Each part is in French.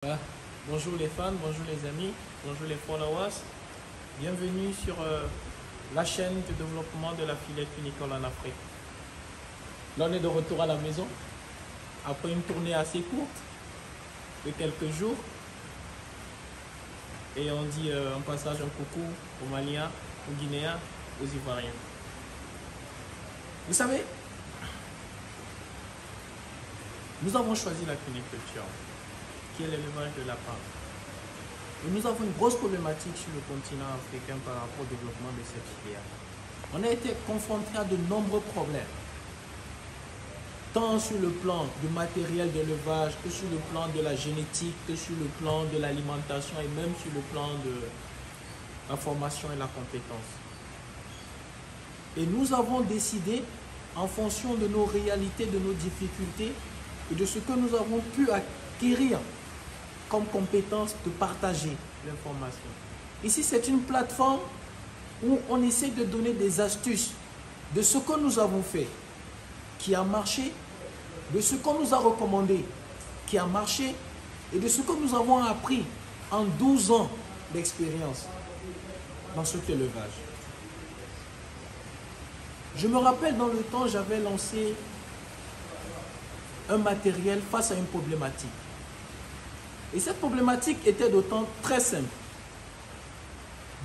Voilà. Bonjour les fans, bonjour les amis, bonjour les followers. Bienvenue sur la chaîne de développement de la filière cunicole en Afrique. Là, on est de retour à la maison après une tournée assez courte de quelques jours. Et on dit en passage un coucou aux Maliens, aux Guinéens, aux Ivoiriens. Vous savez, nous avons choisi la cuniculture, qui est l'élevage de lapins. Et nous avons une grosse problématique sur le continent africain par rapport au développement de cette filière. On a été confronté à de nombreux problèmes, tant sur le plan du matériel d'élevage, que sur le plan de la génétique, que sur le plan de l'alimentation et même sur le plan de la formation et la compétence. Et nous avons décidé, en fonction de nos réalités, de nos difficultés et de ce que nous avons pu acquérir comme compétence, de partager l'information. Ici, c'est une plateforme où on essaie de donner des astuces de ce que nous avons fait, qui a marché, de ce qu'on nous a recommandé, qui a marché, et de ce que nous avons appris en 12 ans d'expérience dans cet élevage. Je me rappelle, dans le temps, j'avais lancé un matériel face à une problématique. Et cette problématique était d'autant très simple.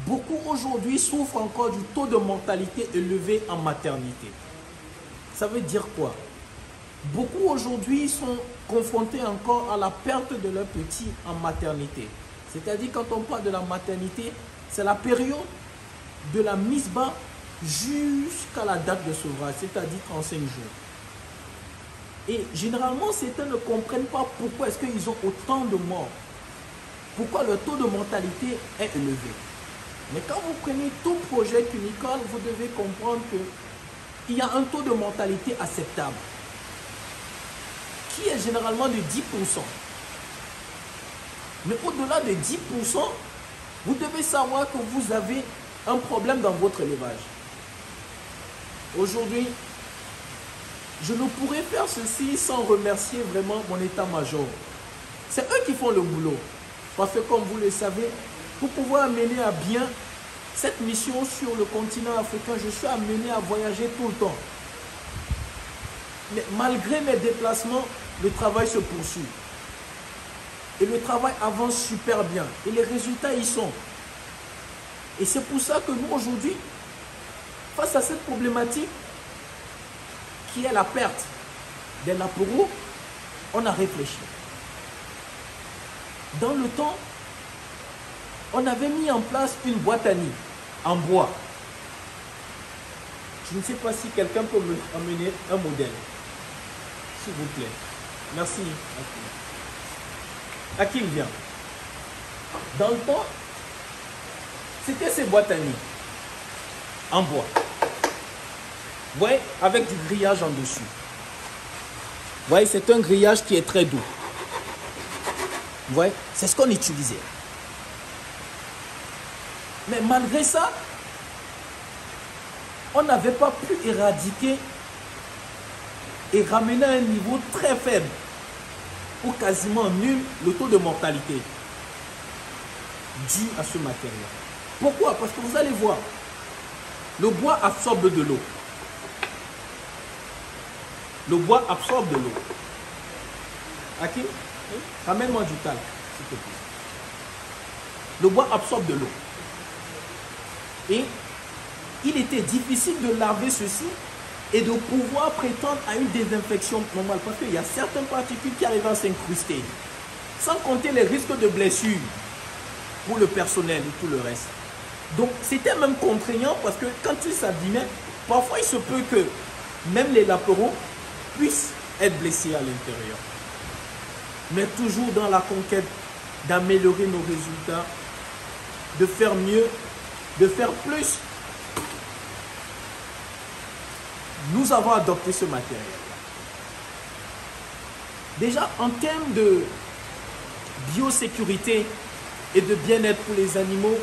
Beaucoup aujourd'hui souffrent encore du taux de mortalité élevé en maternité. Ça veut dire quoi? Beaucoup aujourd'hui sont confrontés encore à la perte de leurs petits en maternité. C'est-à-dire, quand on parle de la maternité, c'est la période de la mise bas jusqu'à la date de sevrage, c'est-à-dire 35 jours. Et généralement, certains ne comprennent pas pourquoi est-ce qu'ils ont autant de morts. Pourquoi le taux de mortalité est élevé. Mais quand vous prenez tout projet cunicole, vous devez comprendre qu'il y a un taux de mortalité acceptable, qui est généralement de 10%. Mais au-delà de 10%, vous devez savoir que vous avez un problème dans votre élevage. Aujourd'hui, je ne pourrais faire ceci sans remercier vraiment mon état-major. C'est eux qui font le boulot. Parce que comme vous le savez, pour pouvoir mener à bien cette mission sur le continent africain, je suis amené à voyager tout le temps. Mais malgré mes déplacements, le travail se poursuit. Et le travail avance super bien. Et les résultats y sont. Et c'est pour ça que nous, aujourd'hui, face à cette problématique, qui est la perte des lapereaux, on a réfléchi. Dans le temps, on avait mis en place une boîte à nid en bois. Je ne sais pas si quelqu'un peut me amener un modèle. S'il vous plaît. Merci. À qui il vient? Dans le temps, c'était ces boîtes à nid en bois. Vous voyez, avec du grillage en dessus. Vous voyez, c'est un grillage qui est très doux. Vous voyez, c'est ce qu'on utilisait. Mais malgré ça, on n'avait pas pu éradiquer et ramener à un niveau très faible ou quasiment nul le taux de mortalité dû à ce matériel. Pourquoi? Parce que vous allez voir, le bois absorbe de l'eau. Le bois absorbe de l'eau. Aki, ramène-moi du talc, s'il te plaît. Le bois absorbe de l'eau. Et il était difficile de laver ceci et de pouvoir prétendre à une désinfection normale parce qu'il y a certaines particules qui arrivent à s'incruster. Sans compter les risques de blessures pour le personnel et tout le reste. Donc c'était même contraignant parce que quand ils s'abîmaient, parfois il se peut que même les lapereaux puissent être blessés à l'intérieur. Mais toujours dans la conquête d'améliorer nos résultats, de faire mieux, de faire plus, nous avons adopté ce matériel. Déjà, en termes de biosécurité et de bien-être pour les animaux,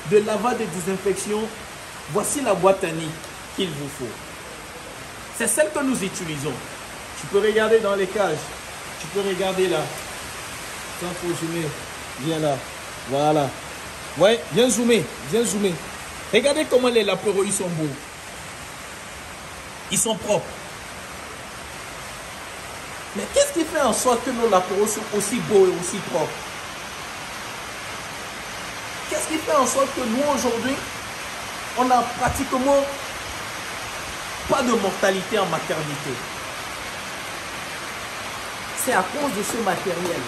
de lavage et de désinfection, voici la boîte à nid qu'il vous faut. C'est celle que nous utilisons. Tu peux regarder dans les cages. Tu peux regarder là. Ça, faut zoomer. Viens là. Voilà. Ouais, viens zoomer. Viens zoomer. Regardez comment les lapereaux, ils sont beaux. Ils sont propres. Mais qu'est-ce qui fait en sorte que nos lapereaux sont aussi beaux et aussi propres? Qu'est-ce qui fait en sorte que nous, aujourd'hui, on n'a pratiquement pas de mortalité en maternité? C'est à cause de ce matériel.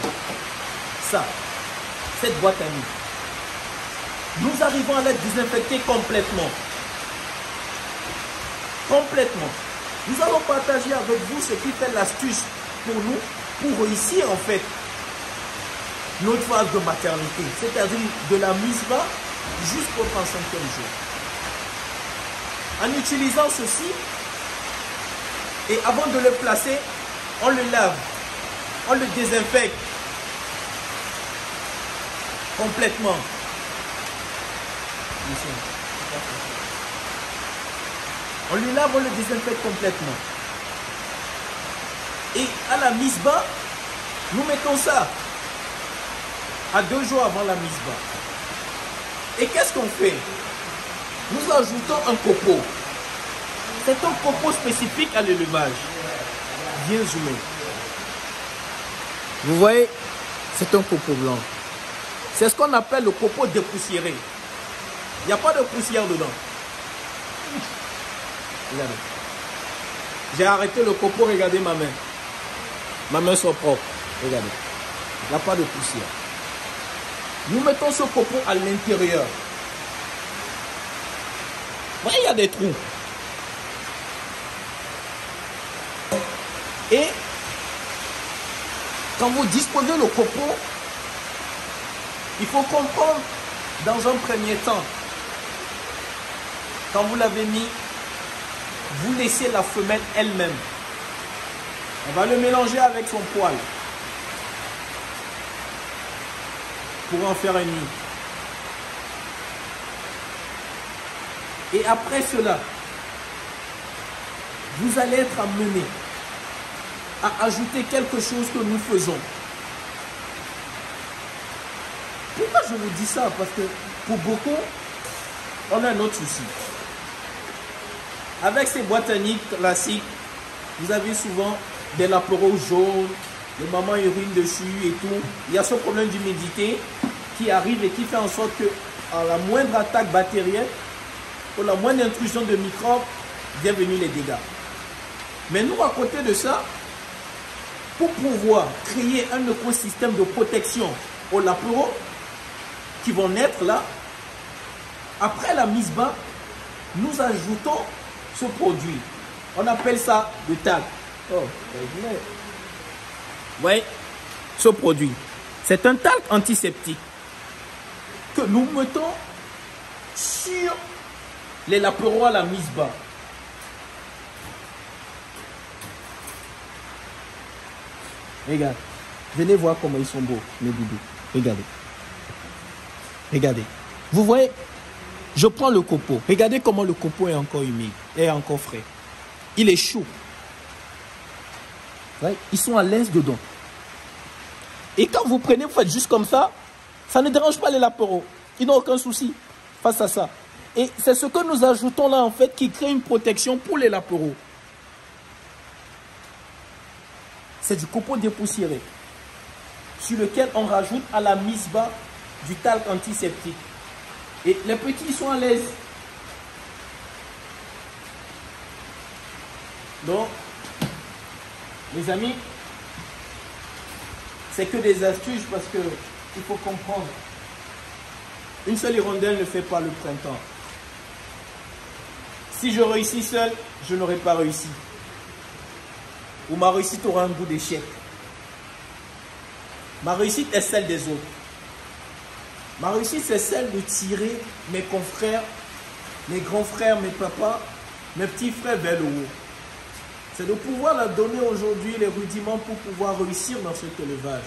Ça, cette boîte à nuit. Nous arrivons à la désinfecter complètement. Complètement. Nous allons partager avec vous ce qui fait l'astuce pour nous, pour réussir en fait notre phase de maternité, c'est-à-dire de la mise bas jusqu'au 35e jour. En utilisant ceci, et avant de le placer, on le lave, on le désinfecte complètement. On le lave, on le désinfecte complètement. Et à la mise bas, nous mettons ça à 2 jours avant la mise bas. Et qu'est-ce qu'on fait? Nous ajoutons un copeau. C'est un copeau spécifique à l'élevage. Bien zoomé. Vous voyez, c'est un copeau blanc. C'est ce qu'on appelle le copeau dépoussiéré. Il n'y a pas de poussière dedans. Regardez. J'ai arrêté le copeau, regardez ma main. Ma main sont propres. Regardez. Il n'y a pas de poussière. Nous mettons ce copeau à l'intérieur. Vous voyez, il y a des trous. Et quand vous disposez le copeau, il faut comprendre dans un premier temps, quand vous l'avez mis, vous laissez la femelle elle-même. On va le mélanger avec son poil pour en faire un nid. Et après cela, vous allez être amené à ajouter quelque chose que nous faisons. Pourquoi je vous dis ça? Parce que pour beaucoup, on a un autre souci. Avec ces boîtes à nids classiques, vous avez souvent des lapereaux jaunes, les mamans urinent dessus et tout. Il y a ce problème d'humidité qui arrive et qui fait en sorte que à la moindre attaque bactérienne ou la moindre intrusion de microbes, bienvenue les dégâts. Mais nous, à côté de ça, pour pouvoir créer un écosystème de protection aux lapereaux qui vont naître là, après la mise bas, nous ajoutons ce produit. On appelle ça le talc. Oh, vous voyez, ce produit, c'est un talc antiseptique que nous mettons sur les lapereaux à la mise bas. Regarde, venez voir comment ils sont beaux, mes bébés. Regardez. Regardez. Vous voyez, je prends le copeau. Regardez comment le copeau est encore humide, est encore frais. Il est chaud. Ouais, ils sont à l'aise dedans. Et quand vous prenez, vous faites juste comme ça ne dérange pas les lapereaux. Ils n'ont aucun souci face à ça. Et c'est ce que nous ajoutons là, en fait, qui crée une protection pour les lapereaux. C'est du copeau dépoussiéré, sur lequel on rajoute à la mise bas du talc antiseptique. Et les petits sont à l'aise. Donc, mes amis, c'est que des astuces parce que il faut comprendre. Une seule hirondelle ne fait pas le printemps. Si je réussis seul, je n'aurais pas réussi. Ou ma réussite aura un goût d'échec. Ma réussite est celle des autres. Ma réussite, c'est celle de tirer mes confrères, mes grands frères, mes papas, mes petits frères vers le haut. C'est de pouvoir leur donner aujourd'hui les rudiments pour pouvoir réussir dans cet élevage.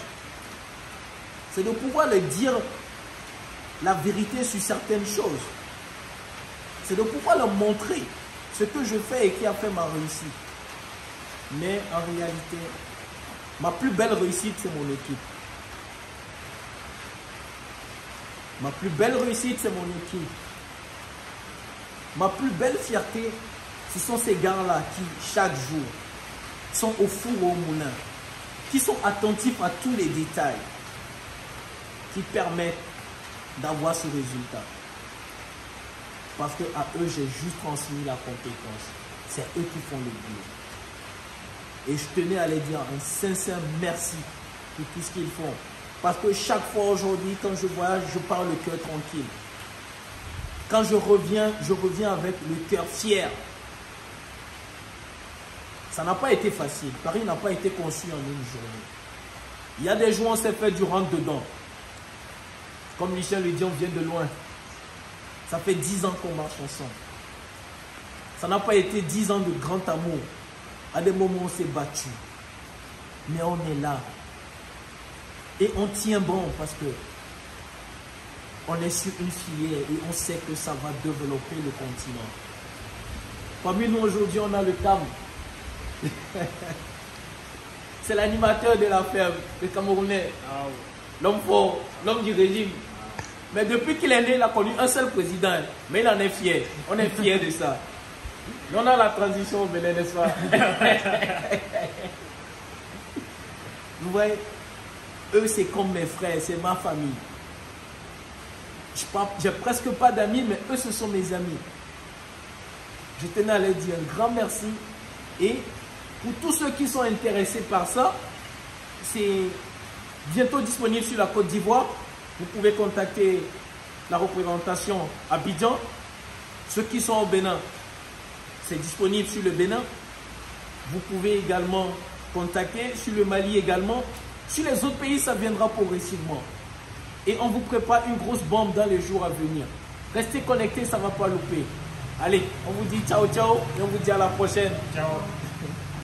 C'est de pouvoir leur dire la vérité sur certaines choses. C'est de pouvoir leur montrer ce que je fais et qui a fait ma réussite. Mais en réalité, ma plus belle réussite, c'est mon équipe. Ma plus belle réussite, c'est mon équipe. Ma plus belle fierté, ce sont ces gars-là qui, chaque jour, sont au four ou au moulin, qui sont attentifs à tous les détails, qui permettent d'avoir ce résultat. Parce qu'à eux, j'ai juste transmis la compétence. C'est eux qui font le boulot. Et je tenais à les dire un sincère merci pour tout ce qu'ils font. Parce que chaque fois aujourd'hui, quand je voyage, je pars le cœur tranquille. Quand je reviens avec le cœur fier. Ça n'a pas été facile. Paris n'a pas été conçu en une journée. Il y a des jours où on s'est fait du rentre-dedans. Comme Michel le dit, on vient de loin. Ça fait 10 ans qu'on marche ensemble. Ça n'a pas été 10 ans de grand amour. À des moments, on s'est battu. Mais on est là. Et on tient bon parce que on est sur une filière et on sait que ça va développer le continent. Parmi nous aujourd'hui, on a le CAM. C'est l'animateur de la ferme, le Camerounais. L'homme fort, l'homme du régime. Mais depuis qu'il est né, il a connu un seul président. Mais il en est fier. On est fier de ça. Mais on a la transition au Bénin, n'est-ce pas? Vous voyez, eux, c'est comme mes frères, c'est ma famille. J'ai presque pas d'amis, mais eux, ce sont mes amis. Je tenais à leur dire un grand merci. Et pour tous ceux qui sont intéressés par ça, c'est bientôt disponible sur la Côte d'Ivoire. Vous pouvez contacter la représentation à Abidjan. Ceux qui sont au Bénin, c'est disponible sur le Bénin. Vous pouvez également contacter sur le Mali également. Sur les autres pays, ça viendra progressivement. Et on vous prépare une grosse bombe dans les jours à venir. Restez connectés, ça ne va pas louper. Allez, on vous dit ciao ciao et on vous dit à la prochaine. Ciao.